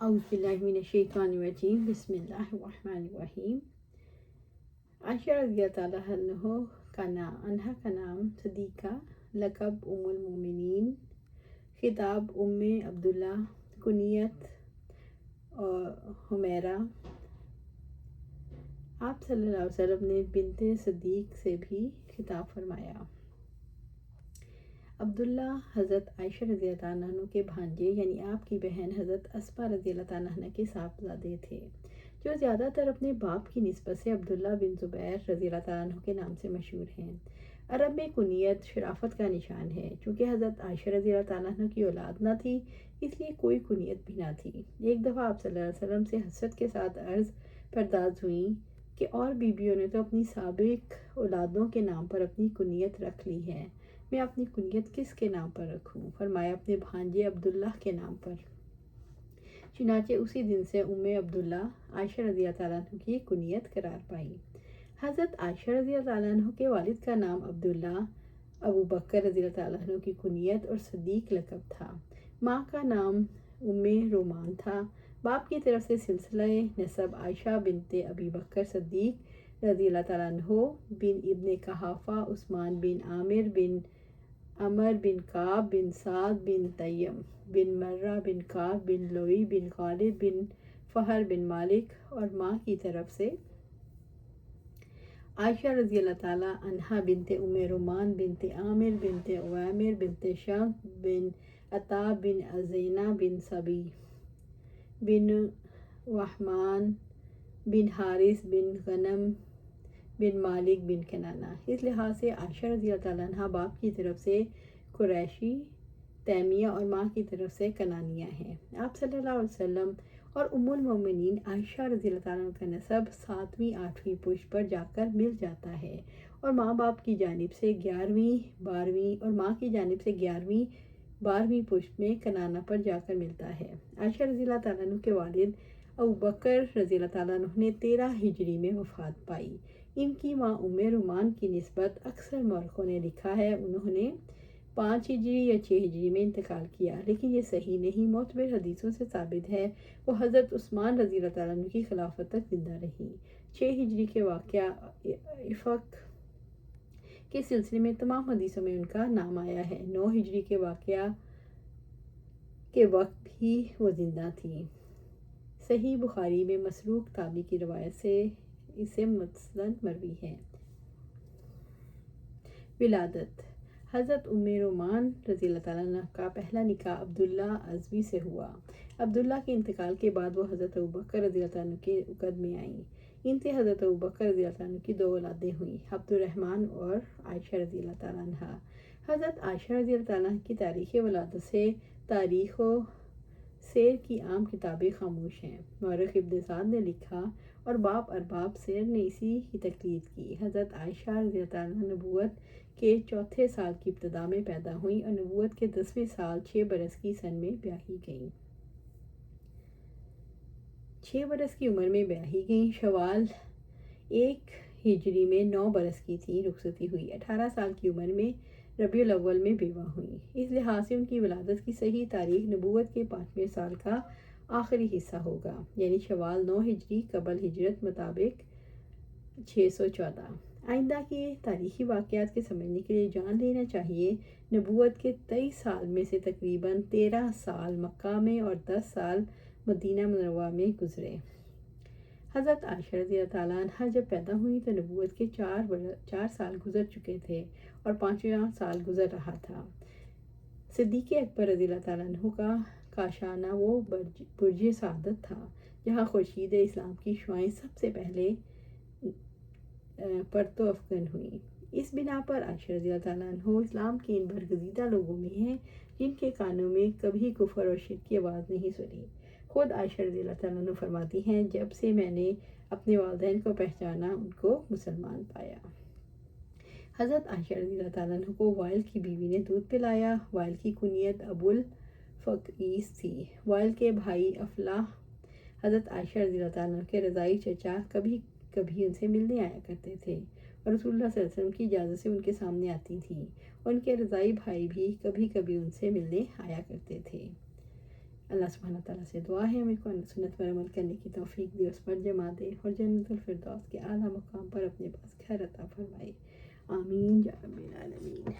औज़ुबिल्लाहिमिनश्शैतानिर्रजीम बिस्मिल्लाहिर्रहमानिर्रहीम। आयशा रज़ियल्लाहु ताला अन्हा का नाम सदीक़ा, लक़ब उम्मुल मोमिनीन, खिताब उम्मे अब्दुल्ला, कुनियत और हुमैरा। आप सल्लल्लाहु अलैहि वसल्लम ने बिनते सदीक़ से भी खिताब फरमाया। अब्दुल्ला हज़रत आयशा रज़ियल्लाहु अन्हा के भांजे यानी आपकी बहन हज़रत अस्मा रज़ियल्लाहु अन्हा के साहबजादे थे, जो ज़्यादातर अपने बाप की निस्बत से अब्दुल्ला बिन ज़ुबैर रज़ियल्लाहु अन्हु के नाम से मशहूर हैं। अरब में कुनियत शराफत का निशान है। चूँकि हज़रत आयशा रज़ियल्लाहु अन्हा की औलाद न थी, इसलिए कोई कुनियत भी ना थी। एक दफ़ा आप सल्लल्लाहु अलैहि वसल्लम से हसरत के साथ अर्ज़ बर्दाश्त हुई कि और बीबियों ने तो अपनी साबिक औलादों के नाम पर अपनी कुनियत रख ली है, मैं अपनी कुनियत किसके नाम पर रखूं? फरमाया अपने भांजे अब्दुल्ला के नाम पर। चुनाचे उसी दिन से उम्मे अब्दुल्ला आयशा रज़ियल्लाहु अन्हा की कुनियत करार पाई। हज़रत आयशा रज़ियल्लाहु अन्हा के वालिद का नाम अब्दुल्ला, अबू बकर रज़ियल्लाहु अन्हु की कुनियत और सदीक लक़ब था। माँ का नाम उम्मे रोमान था। बाप की तरफ से सिलसिला नसब आयशा बिनते अबी बकर सदीक रज़ियल्लाहु अन्हु बिन इब्ने कहाफ़ा, उस्मान बिन आमिर बिन अमर बिन काब बिन साद बिन तय्यम बिन मर्रा बिन काब बिन लोई बिन गालिब बिन फ़हर बिन मालिक, और माँ की तरफ से आयशा रज़ियल्लाहु अन्हा बिनते उम्मे रोमान बिनते आमिर बिनते उवैमिर बिनते शम्स बिन अता बिन अज़ैना बिन सबी बिन वहमान बिन हारिस बिन गनम बिन मालिक बिन कनाना। इस लिहाज से आयशा रज़ियल्लाहु अन्हा बाप की तरफ से कुरैशी, तैमिया और माँ की तरफ से कनानिया हैं। आप सल्लल्लाहु अलैहि वसल्लम और उम्मुल मोमिनीन आयशा रज़ियल्लाहु अन्हा का नसब 7वीं 8वीं पुश्त पर जाकर मिल जाता है और माँ बाप की जानिब से 11वीं 12वीं और माँ की जानिब से 11वीं 12वीं पुश्त में कनाना पर जाकर मिलता है। आयशा रज़ियल्लाहु अन्हा के वालिद अबू बकर रज़ियल्लाहु अन्हु ने 13 हिजरी में वफ़ात पाई। इनकी माँ उम्मे रुमान की निस्बत अक्सर मौरखों ने लिखा है उन्होंने 5 हिजरी या 6 हिजरी में इंतकाल किया, लेकिन ये सही नहीं। मोतबर हदीसों से साबित है वो हज़रत उस्मान रज़ियल्लाहु अन्हु की खिलाफत तक जिंदा रही। 6 हिजरी के वाक़या इफ़क के सिलसिले में तमाम हदीसों में उनका नाम आया है। 9 हिजरी के वाक़या के वक्त भी वो जिंदा थी। सही बुखारी में मसरूक ताबी की रवायत से इसे मुस्नद मरवी है। विलादत हज़रत उम्मे रोमान रज़ियल्लाहु अन्हा का पहला निकाह अब्दुल्ला अज़वी से हुआ। अब्दुल्ला के इंतकाल के बाद वो हज़रत अबू बकर रज़ियल्लाहु अन्हु के उक़द में आईं। इनसे हज़रत अबू बकर रज़ियल्लाहु अन्हु की 2 औलादें हुईं, अब्दुर्रहमान और आयशा रज़ियल्लाहु अन्हा। हज़रत आयशा रज़ियल्लाहु अन्हा की तारीख़ वलादत से तारीख़ व सेर की आम किताबें खामोश हैं। मौरख़ इब्न साद ने लिखा और बाप अरबाब सेर ने इसी की तक़लीद की। हज़रत आयशा रज़ियल्लाहु अन्हा नबूवत के 4थे साल की इब्तिदा में पैदा हुई और नबूवत के 10वें साल 6 बरस की सन में ब्याही गईं। 6 बरस की उम्र में ब्याही गईं। शवाल 1 हिजरी में 9 बरस की थी, रुखसती हुई। 18 साल की उम्र में रबीउल अव्वल में बेवा हुई। इस लिहाज से उनकी विलादत की सही तारीख नबूवत के 5वें साल का आखिरी हिस्सा होगा, यानी शवाल 9 हिजरी कबल हिजरत मुताबिक 614। आइंदा के तारीख़ी वाक़यात के समझने के लिए जान लेना चाहिए नबूवत के 23 साल में से तकरीबन 13 साल मक्का में और 10 साल मदीना मुनव्वरा में गुजरे। हज़रत आयशा रज़ियल्लाहु अन्हा जब पैदा हुई तो नबूवत के 4 साल गुजर चुके थे और 5वां साल गुजर रहा था। सिद्दीक़ अकबर रज़ियल्लाहु अन्हु का काशाना वो बुर्ज सआदत था जहाँ खुर्शीद इस्लाम की शुआएं सबसे पहले परतो अफगन हुई। इस बिना पर आयशा रज़ियल्लाहु अन्हा इस्लाम के इन बरगज़ीदा लोगों में हैं जिनके कानों में कभी कुफ्र और शिर्क की आवाज़ नहीं सुनी। खुद आयशा रज़ियल्लाहु अन्हा फरमाती हैं, जब से मैंने अपने वालिदैन को पहचाना उनको मुसलमान पाया। हज़रत आयशा रज़ियल्लाहु अन्हा को वाइल की बीवी ने दूध पिलाया। वाइल की कुनियत अबुल फ़क़ीस थी। वाइल के भाई अफलाह हज़रत आयशा रज़ियल्लाहु अन्हा के रज़ाई चचा कभी कभी उनसे मिलने आया करते थे और रसूलुल्लाह सल्लल्लाहु अलैहि वसल्लम की इजाज़त से उनके सामने आती थीं। उनके रज़ाई भाई भी कभी कभी उनसे मिलने आया करते थे। اللہ سبحانہ تعالیٰ سے دعا ہے ہمیں کو سنت پر عمل کرنے کی توفیق دے، اس پر جما دے اور جنت الفردوس کے اعلیٰ مقام پر اپنے پاس گھر عطا فرمائے، آمین یا رب العالمین۔